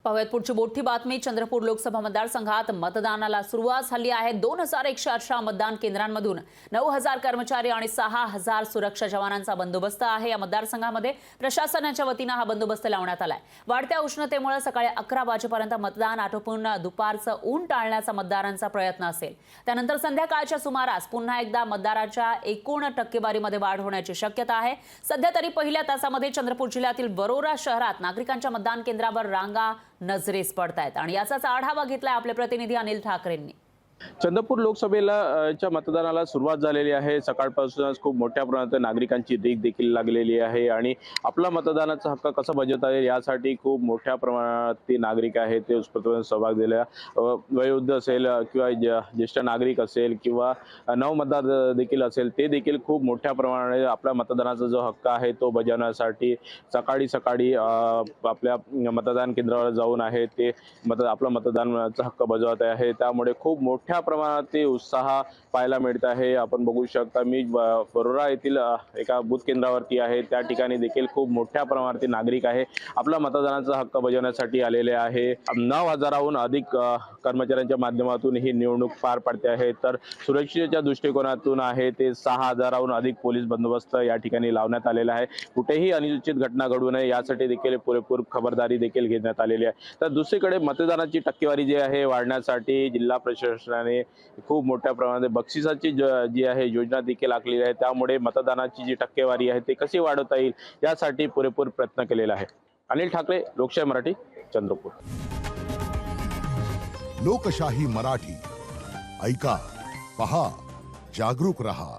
पाहुयात पुढची मोठी बातमी। चंद्रपूर लोकसभा मतदारसंघात मतदानाला सुरुवात झाली आहे। 2118 मतदान केंद्रांमधून 9000 कर्मचारी आणि 6000 सुरक्षा जवानांचा बंदोबस्त आहे। या मतदारसंघामध्ये प्रशासनाच्या वतीने हा बंदोबस्त लावण्यात आलाय। वाढत्या उष्णतेमुळे सकाळी 11 वाजेपर्यंत मतदान आटोपून दुपारचं ऊन टाळण्याचा मतदारांचा प्रयत्न असेल। त्यानंतर संध्याकाळच्या सुमारास पुन्हा एकदा मतदारांच्या एकूण टक्केवारीमध्ये वाढ होण्याची शक्यता आहे। सध्या तरी पहिल्या तासामध्ये चंद्रपूर जिल्ह्यातील वरोरा शहरात नागरिकांच्या मतदान केंद्रावर रांगा नजरेस पडतायत आणि याचाच आढावा घेतलाय आपले प्रतिनिधी अनिल ठाकरेंनी। चंद्रपूर लोकसभेला मतदानाला सुरुवात झालेली आहे। सकाळपासूनच खूप मोठ्या प्रमाणात नागरिकांची रीघ देखील लागलेली आहे आणि आपला मतदानाचा हक्क कसा बजावता येईल यासाठी खूप मोठ्या प्रमाणात ते नागरिक आहेत ते उत्स्फूर्तपणे सहभाग दिला। वयोवृद्ध असेल किंवा ज्येष्ठ नागरिक असेल किंवा नवमतदार देखील असेल, ते देखील खूप मोठ्या प्रमाणात आपला मतदानाचा जो हक्क आहे तो बजावण्यासाठी सकाळी आपल्या मतदान केंद्रावर जाऊन आहे ते आपला मतदानाचा हक्क बजावत आहे। त्यामुळे खूप मोठ्या प्रमाणात ते उत्साह पाहायला मिळत आहे। आपण बघू शकता, मी वरोरा येथील एका बूथ केंद्रावरती आहे। त्या ठिकाणी देखील खूप मोठ्या प्रमाणात नागरिक आहे आपला मतदानाचा हक्क बजावण्यासाठी आलेले आहे। 9000हून अधिक कर्मचाऱ्यांच्या माध्यमातून ही निवडणूक पार पडते आहे। तर सुरक्षेच्या दृष्टिकोनातून आहे ते 6000हून अधिक पोलीस बंदोबस्त या ठिकाणी लावण्यात आलेला आहे। कुठेही अनुचित घटना घडू नये यासाठी देखील पुरेपूर खबरदारी देखील घेण्यात आलेली आहे। तर दुसरीकडे मतदानाची टक्केवारी जी आहे वाढण्यासाठी जिल्हा प्रशासनाने खूप मोठ्या प्रमाणात बक्षिसाची जी आहे योजना देखील आखलेली आहे। त्यामुळे मतदानाची जी टक्केवारी आहे ते कशी वाढवता येईल यासाठी पुरेपूर प्रयत्न केलेला आहे। अनिल ठाकरे, लोकशाही मराठी, चंद्रपूर। लोकशाही मराठी, ऐका, पहा, जागरूक रहा।